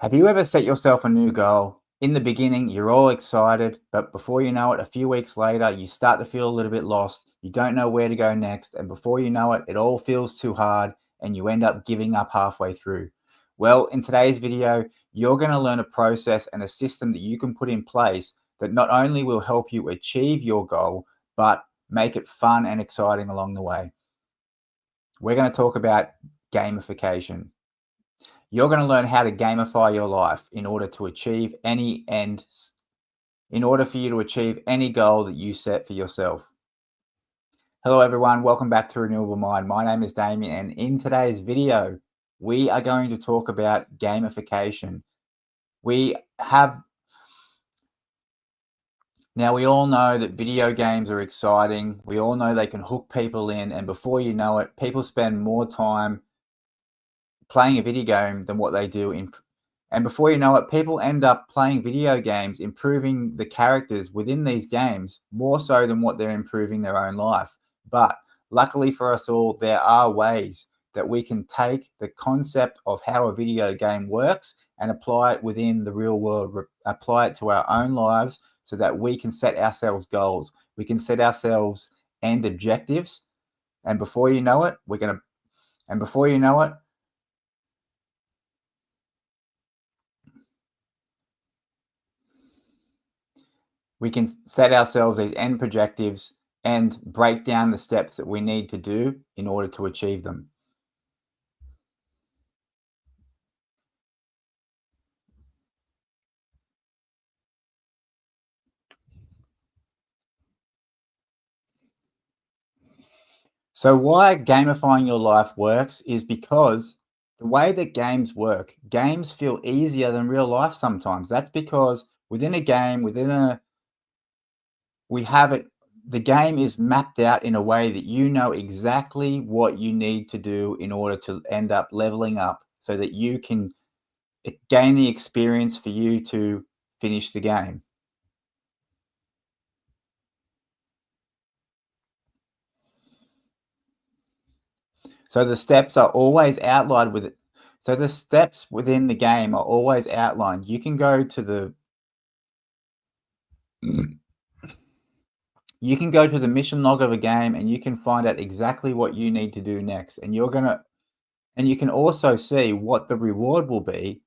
Have you ever set yourself a new goal? In the beginning, you're all excited, but before you know it, a few weeks later, you start to feel a little bit lost. You don't know where to go next. And before you know it, it all feels too hard and you end up giving up halfway through. Well, in today's video, you're going to learn a process and a system that you can put in place that not only will help you achieve your goal, but make it fun and exciting along the way. We're going to talk about gamification. You're going to learn how to gamify your life in order to achieve any end, in order for you to achieve any goal that you set for yourself. Hello, everyone. Welcome back to Renewable Mind. My name is Damien, and in today's video, we are going to talk about gamification. We have Now, we all know that video games are exciting. We all know they can hook people in, and before you know it, people spend more time playing a video game than what they do in. And before you know it, people end up playing video games, improving the characters within these games more so than what they're improving their own life. But luckily for us all, there are ways that we can take the concept of how a video game works and apply it within the real world, apply it to our own lives so that we can set ourselves goals. We can set ourselves end objectives. And before you know it, and before you know it, we can set ourselves these end objectives and break down the steps that we need to do in order to achieve them. So, why gamifying your life works is because the way that games work, games feel easier than real life sometimes. That's because within a game, we have it, the game is mapped out in a way that you know exactly what you need to do in order to end up leveling up so that you can gain the experience for you to finish the game. So the steps are always outlined with it. So the steps within the game are always outlined. You can go to the mission log of a game and you can find out exactly what you need to do next. And you can also see what the reward will be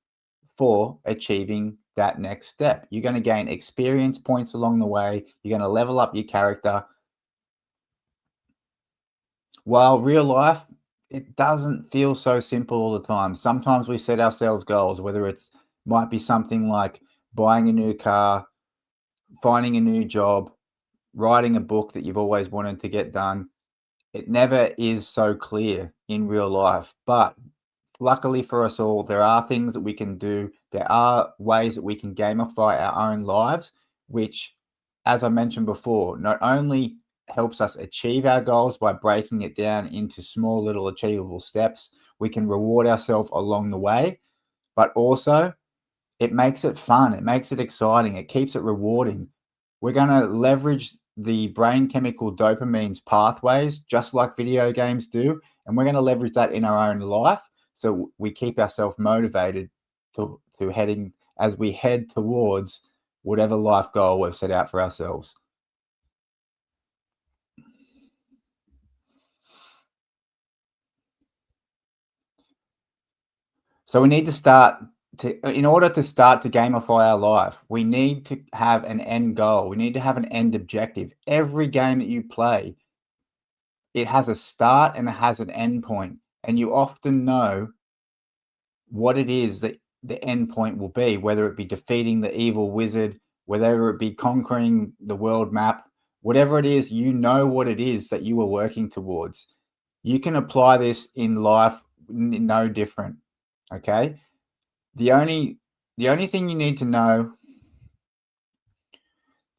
for achieving that next step. You're going to gain experience points along the way. You're going to level up your character. While real life, it doesn't feel so simple all the time. Sometimes we set ourselves goals, whether it's might be something like buying a new car, finding a new job, writing a book that you've always wanted to get done. It never is so clear in real life. But luckily for us all, there are things that we can do. There are ways that we can gamify our own lives, which, as I mentioned before, not only helps us achieve our goals by breaking it down into small little achievable steps, we can reward ourselves along the way, but also it makes it fun, it makes it exciting, it keeps it rewarding. We're going to leverage the brain chemical dopamine's pathways, just like video games do, and we're going to leverage that in our own life so we keep ourselves motivated to heading as we head towards whatever life goal we've set out for ourselves. So we need to start in order to start to gamify our life, we need to have an end goal. We need to have an end objective. Every game that you play, it has a start and it has an end point, and you often know what it is that the end point will be, whether it be defeating the evil wizard, whether it be conquering the world map, whatever it is, you know what it is that you are working towards. You can apply this in life no different. Okay. The only the only thing you need to know,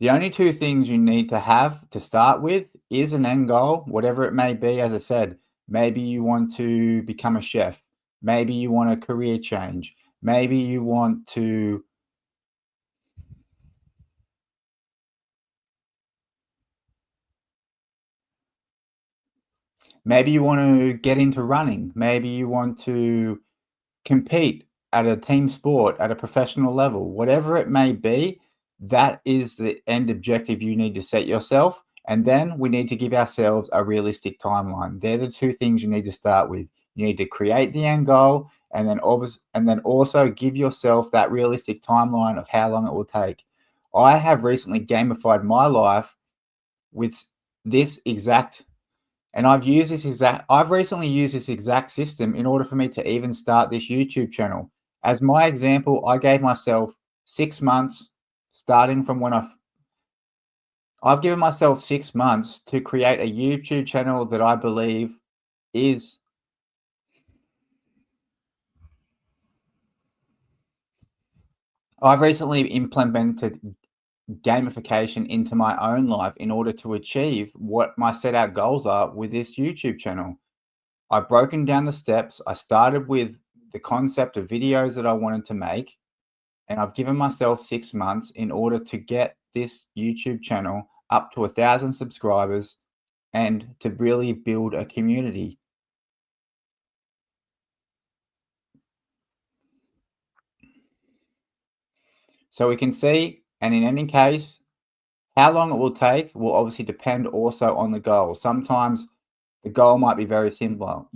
the only two things you need to have to start with is an end goal, whatever it may be. As I said, maybe you want to become a chef, maybe you want a career change, maybe you want to maybe you want to get into running, maybe you want to compete at a team sport, at a professional level, whatever it may be, that is the end objective you need to set yourself. And then we need to give ourselves a realistic timeline. They're the two things you need to start with. You need to create the end goal, and then also give yourself that realistic timeline of how long it will take. I have recently gamified my life with this exact and I've recently used this exact system in order for me to even start this YouTube channel. As my example, I gave myself 6 months starting from I've given myself 6 months to create a YouTube channel that I believe is I've recently implemented gamification into my own life in order to achieve what my set out goals are with this YouTube channel. I've broken down the steps. I started with the concept of videos that I wanted to make, and I've given myself 6 months in order to get this YouTube channel up to 1,000 subscribers and to really build a community. So we can see, and in any case, how long it will take will obviously depend also on the goal. Sometimes the goal might be very simple.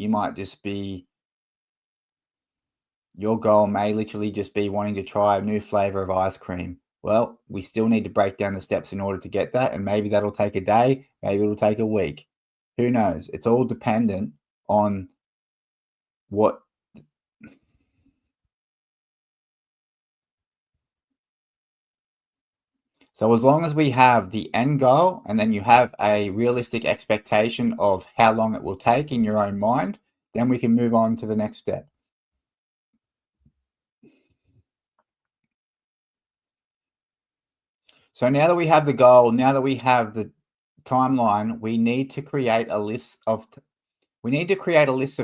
Your goal may literally just be wanting to try a new flavor of ice cream. Well, we still need to break down the steps in order to get that. And maybe that'll take a day, maybe it'll take a week. Who knows? It's all dependent on what. So as long as we have the end goal and then you have a realistic expectation of how long it will take in your own mind, then we can move on to the next step. So now that we have the goal, now that we have the timeline, we need to create a list of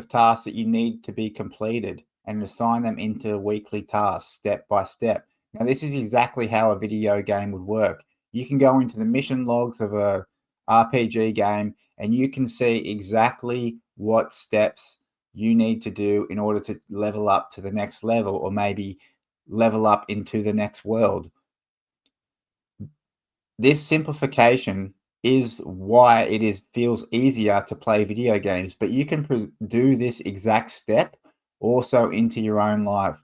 tasks that you need to be completed and assign them into weekly tasks step by step. Now, this is exactly how a video game would work. You can go into the mission logs of a RPG game and you can see exactly what steps you need to do in order to level up to the next level, or maybe level up into the next world. This simplification is why feels easier to play video games, but you can do this exact step also into your own life.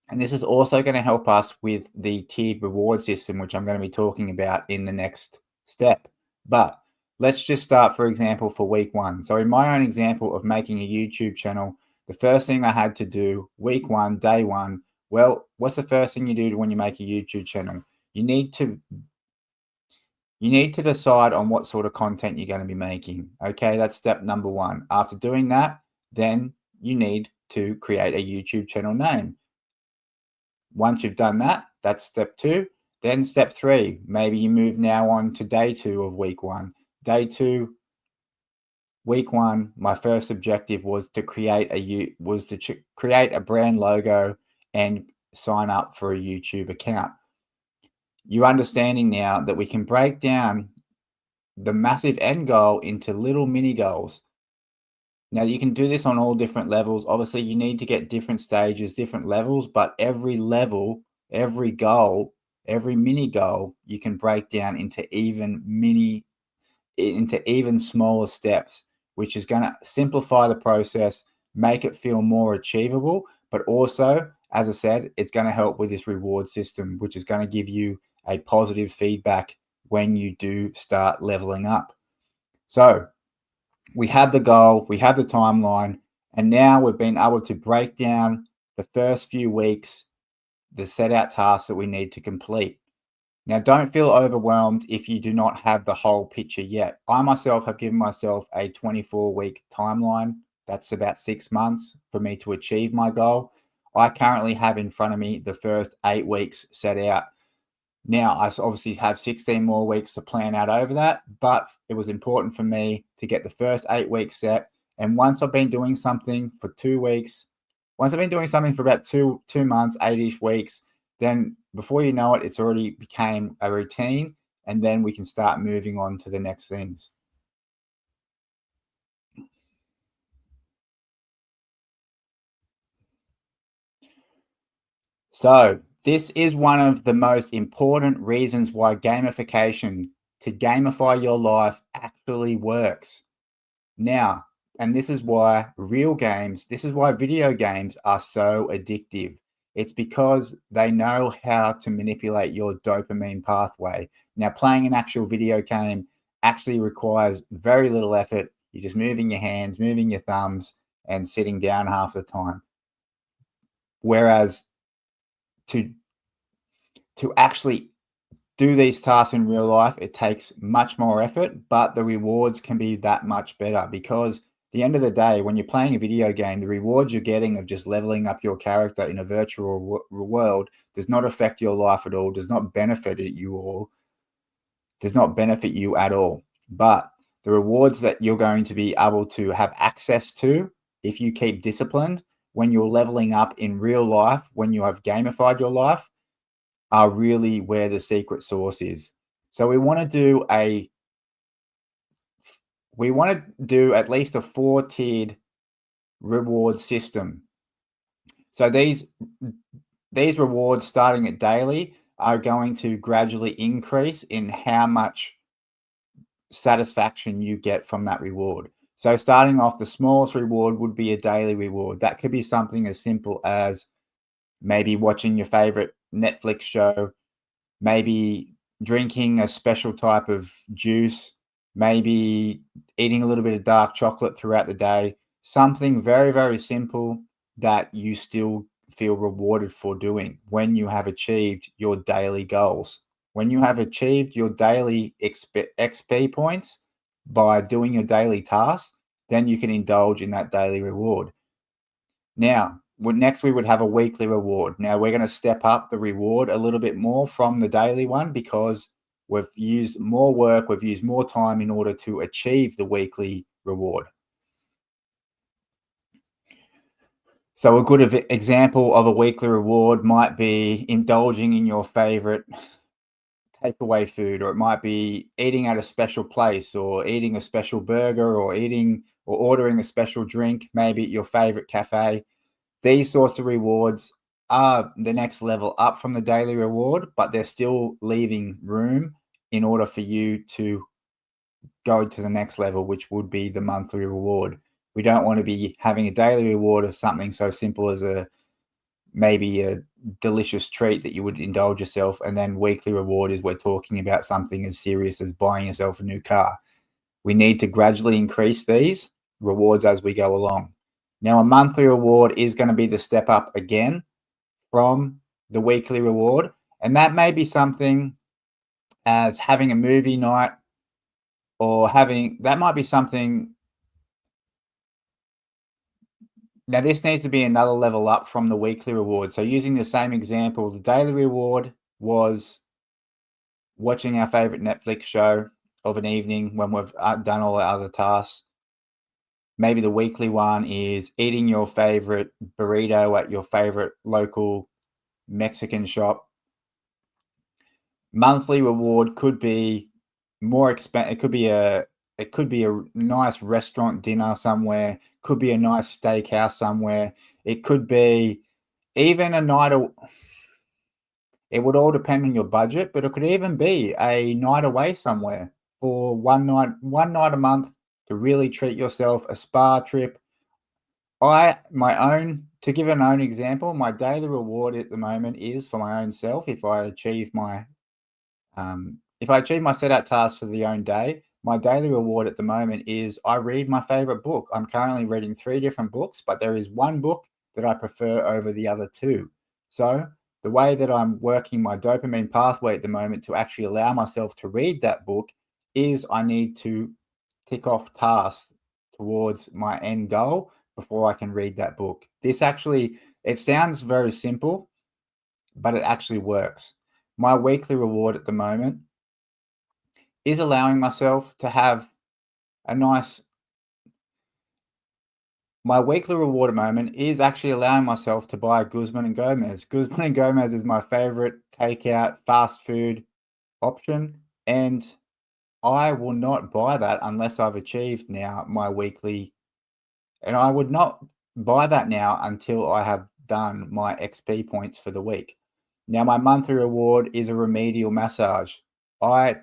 And this is also going to help us with the tiered reward system, which I'm going to be talking about in the next step. But let's just start, for example, for week 1. So in my own example of making a YouTube channel, the first thing I had to do week 1, day 1, well, what's the first thing you do when you make a YouTube channel? You need to decide on what sort of content you're going to be making. Okay, that's step number 1. After doing that, then you need to create a YouTube channel name. Once you've done that, that's step 2. Then step 3, maybe you move now on to day 2 of week 1. Day 2, week 1, my first objective was to create a brand logo and sign up for a YouTube account. You're understanding now that we can break down the massive end goal into little mini goals. Now, you can do this on all different levels. Obviously, you need to get different stages, different levels, but every level, every goal, every mini goal, you can break down into even smaller steps, which is going to simplify the process, make it feel more achievable, but also, as I said, it's going to help with this reward system, which is going to give you a positive feedback when you do start leveling up. So we have the goal, we have the timeline, and now we've been able to break down the first few weeks, the set out tasks that we need to complete. Now, don't feel overwhelmed if you do not have the whole picture yet. I myself have given myself a 24-week timeline. That's about 6 months for me to achieve my goal. I currently have in front of me the first 8 weeks set out. Now, I obviously have 16 more weeks to plan out over that, but it was important for me to get the first 8 weeks set. And once I've been doing something for 2 weeks, once I've been doing something for about two months, 8-ish weeks, then before you know it, it's already became a routine, and then we can start moving on to the next things. So, this is one of the most important reasons why gamification, to gamify your life, actually works. Now, and this is why this is why video games are so addictive. It's because they know how to manipulate your dopamine pathway. Now, playing an actual video game actually requires very little effort. You're just moving your hands, moving your thumbs, and sitting down half the time. Whereas to actually do these tasks in real life, it takes much more effort, but the rewards can be that much better because at the end of the day, when you're playing a video game, the rewards you're getting of just leveling up your character in a virtual world does not affect your life at all, does not benefit you at all. But the rewards that you're going to be able to have access to if you keep disciplined when you're leveling up in real life, when you have gamified your life, are really where the secret sauce is. So we want to do at least a 4-tiered reward system. So these rewards starting at daily are going to gradually increase in how much satisfaction you get from that reward. So starting off, the smallest reward would be a daily reward. That could be something as simple as maybe watching your favorite Netflix show, maybe drinking a special type of juice, maybe eating a little bit of dark chocolate throughout the day, something very, very simple that you still feel rewarded for doing when you have achieved your daily goals. When you have achieved your daily XP points by doing your daily tasks, then you can indulge in that daily reward. Now, next we would have a weekly reward. Now we're going to step up the reward a little bit more from the daily one because we've used more work, we've used more time in order to achieve the weekly reward. So a good example of a weekly reward might be indulging in your favorite takeaway food, or it might be eating at a special place, or eating a special burger, or ordering a special drink, maybe at your favorite cafe. These sorts of rewards are the next level up from the daily reward, but they're still leaving room in order for you to go to the next level, which would be the monthly reward. We don't want to be having a daily reward of something so simple as maybe a delicious treat that you would indulge yourself, and then weekly reward is we're talking about something as serious as buying yourself a new car. We need to gradually increase these rewards as we go along. Now, a monthly reward is going to be the step up again from the weekly reward, and that may be something as having a movie night, or that might be something. Now, this needs to be another level up from the weekly reward. So using the same example, the daily reward was watching our favorite Netflix show of an evening when we've done all our other tasks. Maybe the weekly one is eating your favorite burrito at your favorite local Mexican shop. Monthly reward could be more expensive. It could be a nice restaurant dinner somewhere, could be a nice steakhouse somewhere. It could be even a night it would all depend on your budget, but it could even be a night away somewhere for one night a month to really treat yourself, a spa trip. To give an own example, my daily reward at the moment is for my own self. If I achieve my set out tasks for the own day, my daily reward at the moment is I read my favorite book. I'm currently reading 3 different books, but there is one book that I prefer over the other 2. So the way that I'm working my dopamine pathway at the moment to actually allow myself to read that book is I need to tick off tasks towards my end goal before I can read that book. It sounds very simple, but it actually works. My weekly reward at the moment is allowing myself to have a nice my weekly reward at the moment is actually allowing myself to buy Guzman and Gomez. Guzman and Gomez is my favorite takeout fast food option, and I will not buy that unless I've achieved now my weekly, and I would not buy that now until I have done my XP points for the week. Now, my monthly reward is a remedial massage. I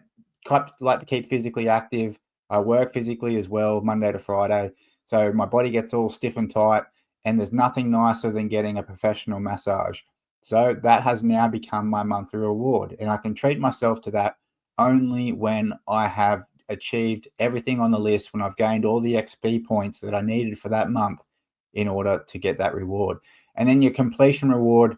like to keep physically active. I work physically as well, Monday to Friday. So my body gets all stiff and tight, and there's nothing nicer than getting a professional massage. So that has now become my monthly reward, and I can treat myself to that only when I have achieved everything on the list, when I've gained all the XP points that I needed for that month in order to get that reward. And then your completion reward,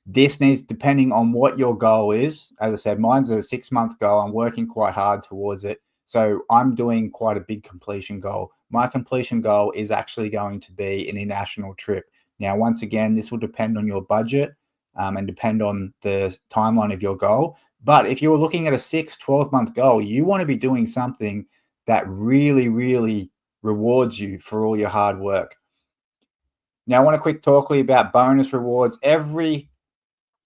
this needs, depending on what your goal is. As I said, mine's a 6-month goal. I'm working quite hard towards it. So I'm doing quite a big completion goal. My completion goal is actually going to be an international trip. Now, once again, this will depend on your budget and depend on the timeline of your goal. But if you're looking at a 12-month goal, you want to be doing something that really, really rewards you for all your hard work. Now, I want to quick talk to you about bonus rewards.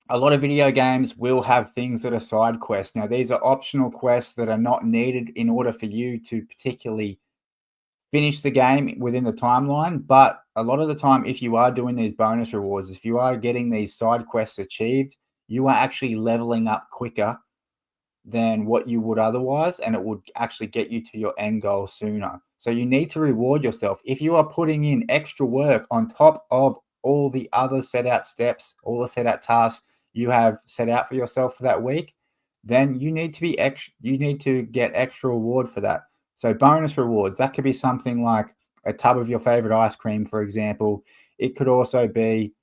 A lot of video games will have things that are side quests. Now, these are optional quests that are not needed in order for you to particularly finish the game within the timeline. But a lot of the time, if you are doing these bonus rewards, if you are getting these side quests achieved, you are actually leveling up quicker than what you would otherwise, and it would actually get you to your end goal sooner. So you need to reward yourself. If you are putting in extra work on top of all the other set out steps, all the set out tasks you have set out for yourself for that week, then you need to get extra reward for that. So bonus rewards, that could be something like a tub of your favorite ice cream, for example. It could also be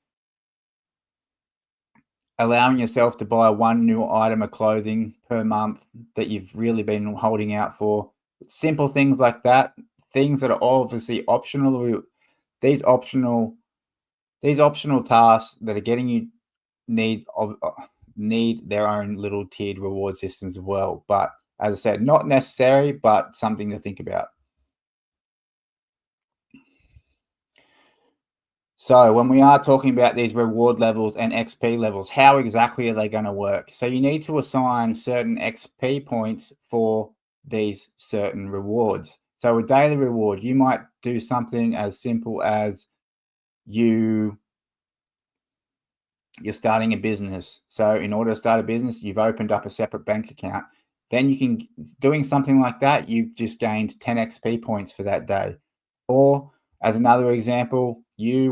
allowing yourself to buy one new item of clothing per month that you've really been holding out for. Simple things like that, things that are obviously optional. These optional tasks that are getting you need their own little tiered reward systems as well. But as I said, not necessary, but something to think about. So when we are talking about these reward levels and XP levels, how exactly are they going to work? So you need to assign certain XP points for these certain rewards. So a daily reward, you might do something as simple as you're starting a business. So in order to start a business, you've opened up a separate bank account. Then you can, doing something like that, you've just gained 10 XP points for that day. Or as another example, you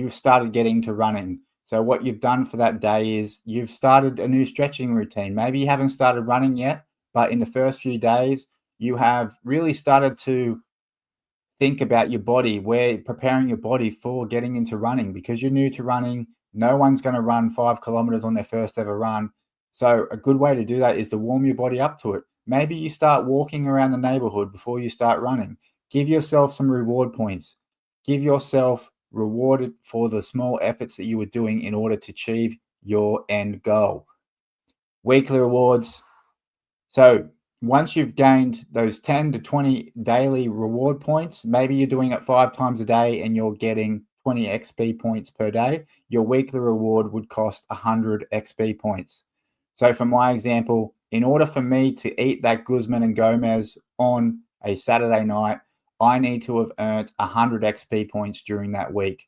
started getting to running. So what you've done for that day is you've started a new stretching routine. Maybe you haven't started running yet, but in the first few days, you have really started to think about your body, where preparing your body for getting into running, because you're new to running. No one's going to run 5 kilometers on their first ever run. So a good way to do that is to warm your body up to it. Maybe you start walking around the neighborhood before you start running. Give yourself some reward points. Give yourself rewarded for the small efforts that you were doing in order to achieve your end goal. Weekly rewards. So once you've gained those 10 to 20 daily reward points, maybe you're doing it 5 times a day and you're getting 20 XP points per day, your weekly reward would cost 100 XP points. So for my example, in order for me to eat that Guzman and Gomez on a Saturday night, I need to have earned 100 XP points during that week.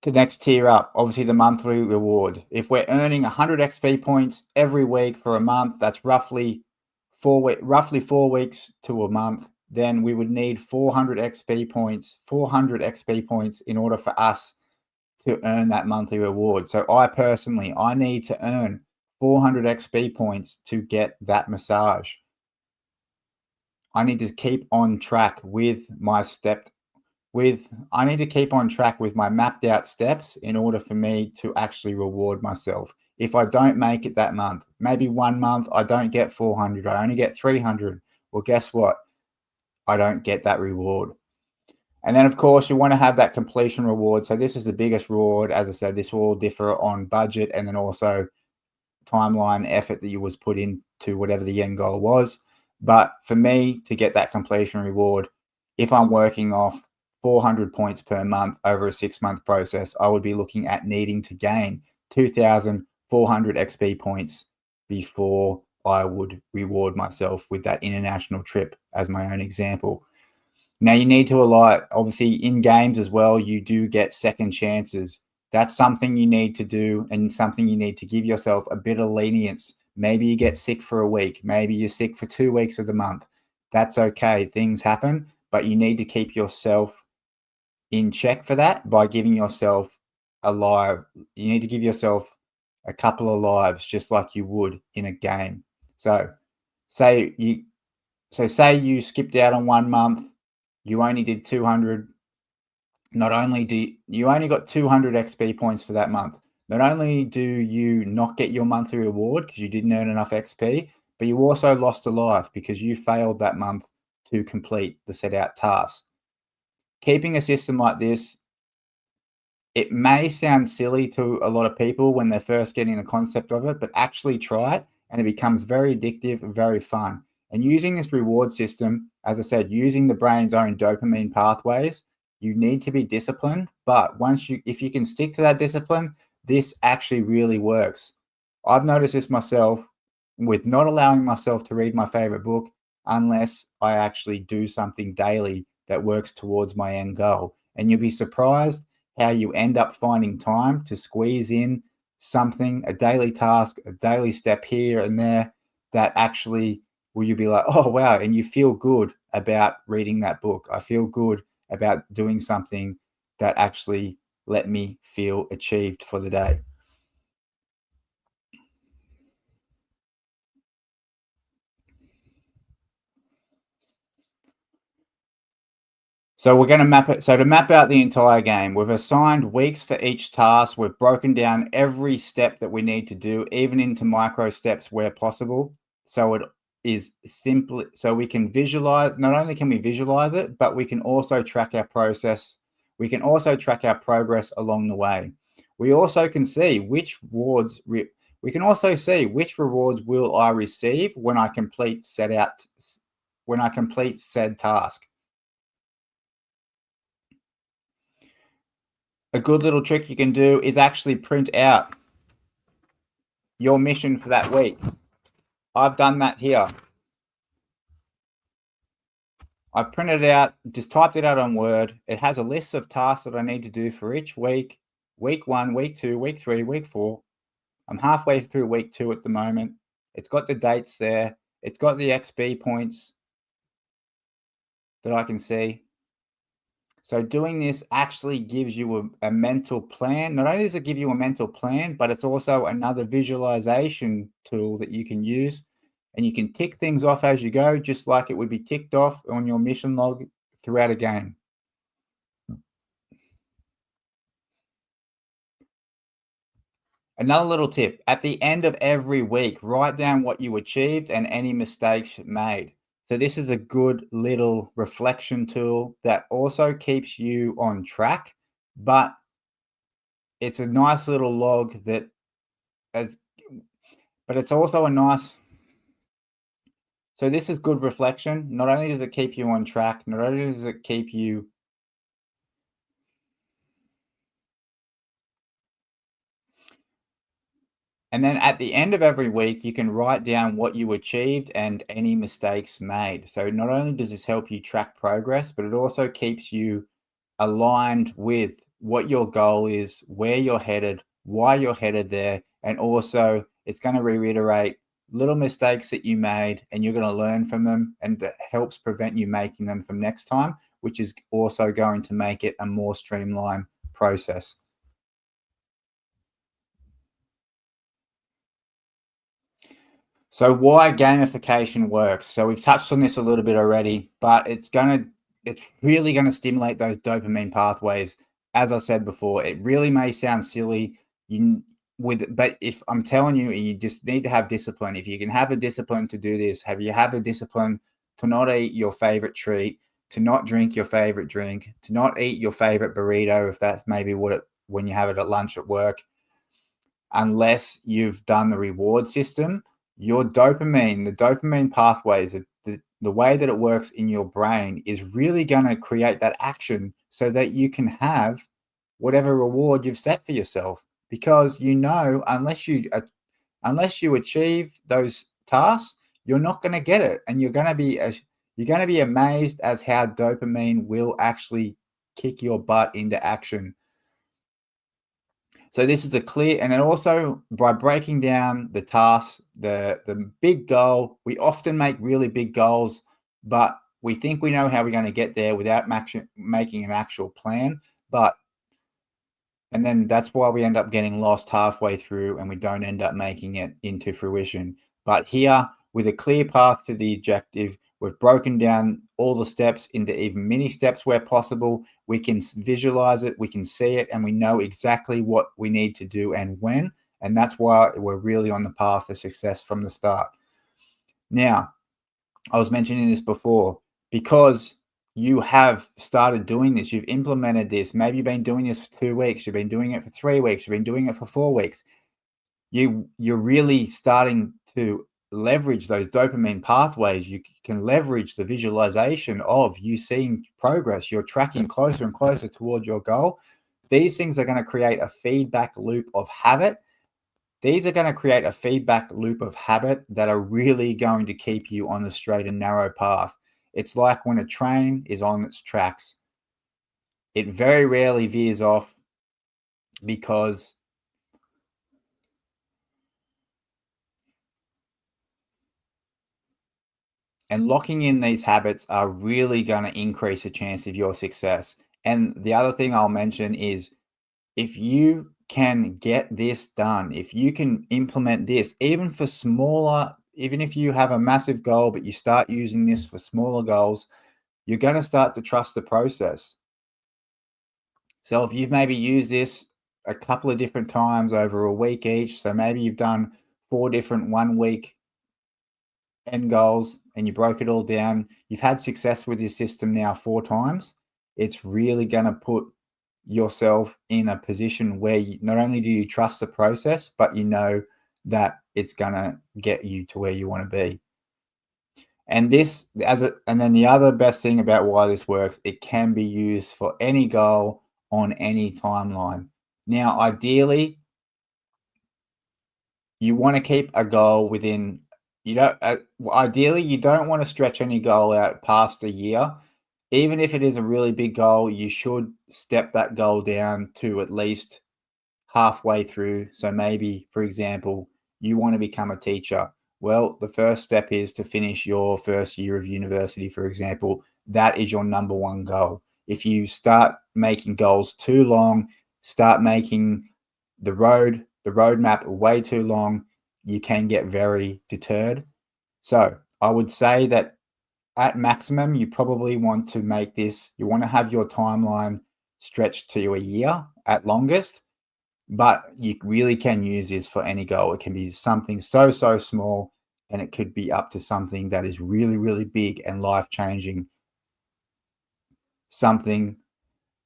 To next tier up, obviously the monthly reward. If we're earning 100 XP points every week for a month, that's roughly 4 weeks to a month, then we would need 400 XP points in order for us to earn that monthly reward. So I need to earn 400 XP points to get that massage. I need to keep on track with my mapped out steps in order for me to actually reward myself. If I don't make it that month, maybe 1 month I don't get 400, I only get 300. Well, guess what? I don't get that reward. And then, of course, you want to have that completion reward. So this is the biggest reward. As I said, this will all differ on budget and then also timeline, effort that you was put into whatever the end goal was. But for me to get that completion reward, if I'm working off 400 points per month over a 6-month process, I would be looking at needing to gain 2,400 XP points before I would reward myself with that international trip as my own example. Now you need to allow, obviously in games as well, you do get second chances. That's something you need to do and something you need to give yourself a bit of lenience. Maybe you get sick for a week. Maybe you're sick for 2 weeks of the month. That's okay. Things happen, but you need to keep yourself in check for that by giving yourself a live. You need to give yourself a couple of lives just like you would in a game. So say you skipped out on 1 month, you only did 200. Not only do you only got 200 XP points for that month. Not only do you not get your monthly reward because you didn't earn enough XP, but you also lost a life because you failed that month to complete the set out task. Keeping a system like this, it may sound silly to a lot of people when they're first getting the concept of it, but actually try it and it becomes very addictive and very fun. And using this reward system, as I said, using the brain's own dopamine pathways, you need to be disciplined. But if you can stick to that discipline, this actually really works. I've noticed this myself with not allowing myself to read my favorite book unless I actually do something daily that works towards my end goal. And you'll be surprised how you end up finding time to squeeze in something, a daily task, a daily step here and there that actually will you be like, oh, wow. And you feel good about reading that book. I feel good about doing something that actually let me feel achieved for the day. So we're going to map it. So to map out the entire game, we've assigned weeks for each task. We've broken down every step that we need to do, even into micro steps where possible. So it is simply, so we can visualize, not only can we visualize it, but we can also track our process. We can also track our progress along the way. We also can see which rewards, we can also see which rewards will I receive when I complete said task. A good little trick you can do is actually print out your mission for that week. I've done that here. I've printed it out, just typed it out on Word. It has a list of tasks that I need to do for each week. Week 1, week 2, week 3, week 4. I'm halfway through week 2 at the moment. It's got the dates there. It's got the XP points that I can see. So doing this actually gives you a mental plan. Not only does it give you a mental plan, but it's also another visualization tool that you can use. And you can tick things off as you go, just like it would be ticked off on your mission log throughout a game. Another little tip, at the end of every week, write down what you achieved and any mistakes made. So this is a good little reflection tool that also keeps you on track, but it's a nice little log that, but it's also a nice, so this is good reflection. Not only does it keep you on track, not only does it keep you, and then at the end of every week, you can write down what you achieved and any mistakes made. So not only does this help you track progress, but it also keeps you aligned with what your goal is, where you're headed, why you're headed there. And also it's going to reiterate little mistakes that you made and you're going to learn from them, and it helps prevent you making them from next time, which is also going to make it a more streamlined process. So why gamification works. So we've touched on this a little bit already, but it's really going to stimulate those dopamine pathways. As I said before, it really may sound silly, but if I'm telling you, you just need to have discipline. If you can have a discipline to do this, have a discipline to not eat your favorite treat, to not drink your favorite drink, to not eat your favorite burrito, if that's maybe when you have it at lunch at work, unless you've done the reward system, the dopamine pathways, the way that it works in your brain is really going to create that action so that you can have whatever reward you've set for yourself. Because unless you achieve those tasks, you're not going to get it, and you're going to be You're going to be amazed as how dopamine will actually kick your butt into action. So this is a clear, and then also by breaking down the tasks, the big goal, we often make really big goals, but we think we know how we're going to get there without making an actual plan. And then that's why we end up getting lost halfway through and we don't end up making it into fruition. But here, with a clear path to the objective, we've broken down all the steps into even mini steps where possible. We can visualize it, we can see it, and we know exactly what we need to do and when. And that's why we're really on the path to success from the start. Now, I was mentioning this before, because you have started doing this, you've implemented this, maybe you've been doing this for 2 weeks, you've been doing it for 3 weeks, you've been doing it for 4 weeks. You're really starting to leverage those dopamine pathways. You can leverage the visualization of you seeing progress. You're tracking closer and closer towards your goal. These things are going to create a feedback loop of habit. These are going to create a feedback loop of habit that are really going to keep you on the straight and narrow path. It's like when a train is on its tracks. It very rarely veers off because locking in these habits are really going to increase the chance of your success. And the other thing I'll mention is, if you can get this done, if you can implement this, even for smaller, even if you have a massive goal, but you start using this for smaller goals, you're going to start to trust the process. So if you've maybe used this a couple of different times over a week each, so maybe you've done 4 different 1-week end goals and you broke it all down, you've had success with this system now 4 times, it's really going to put yourself in a position where not only do you trust the process, but you know that it's going to get you to where you want to be. And then the other best thing about why this works, it can be used for any goal on any timeline. Now, ideally, you want to keep a goal within, ideally, you don't want to stretch any goal out past a year. Even if it is a really big goal, you should step that goal down to at least halfway through. So maybe, for example, you want to become a teacher. Well, the first step is to finish your first year of university, for example. That is your number one goal. If you start making goals too long, start making the roadmap way too long, you can get very deterred. So I would say that at maximum, you probably want to make this, you want to have your timeline stretched to a year at longest, but you really can use this for any goal. It can be something so small, and it could be up to something that is really, really big and life-changing. Something,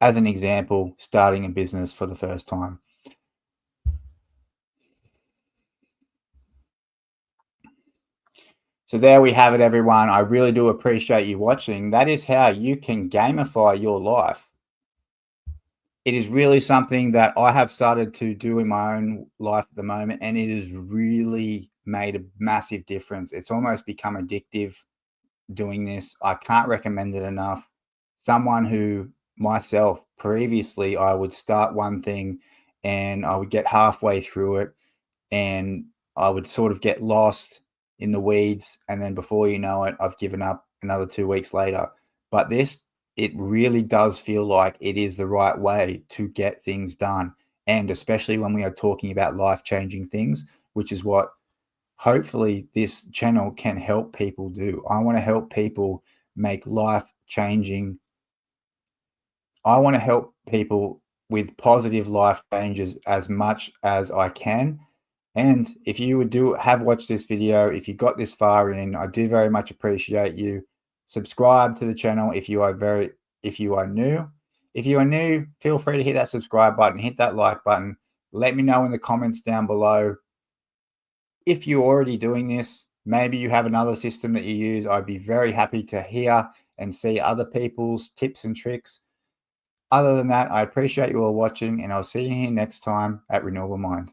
as an example, starting a business for the first time. So there we have it, everyone. I really do appreciate you watching. That is how you can gamify your life. It is really something that I have started to do in my own life at the moment, and it has really made a massive difference. It's almost become addictive doing this. I can't recommend it enough. Someone who, myself, previously, I would start one thing and I would get halfway through it and I would sort of get lost in the weeds. And then before you know it, I've given up another 2 weeks later. But this, it really does feel like it is the right way to get things done. And especially when we are talking about life-changing things, which is what hopefully this channel can help people do. I want to help people make life-changing. I want to help people with positive life changes as much as I can. And if you have watched this video, if you got this far in, I do very much appreciate you. Subscribe to the channel if you are new. If you are new, feel free to hit that subscribe button, hit that like button. Let me know in the comments down below if you're already doing this. Maybe you have another system that you use. I'd be very happy to hear and see other people's tips and tricks. Other than that, I appreciate you all watching, and I'll see you here next time at Renewable Mind.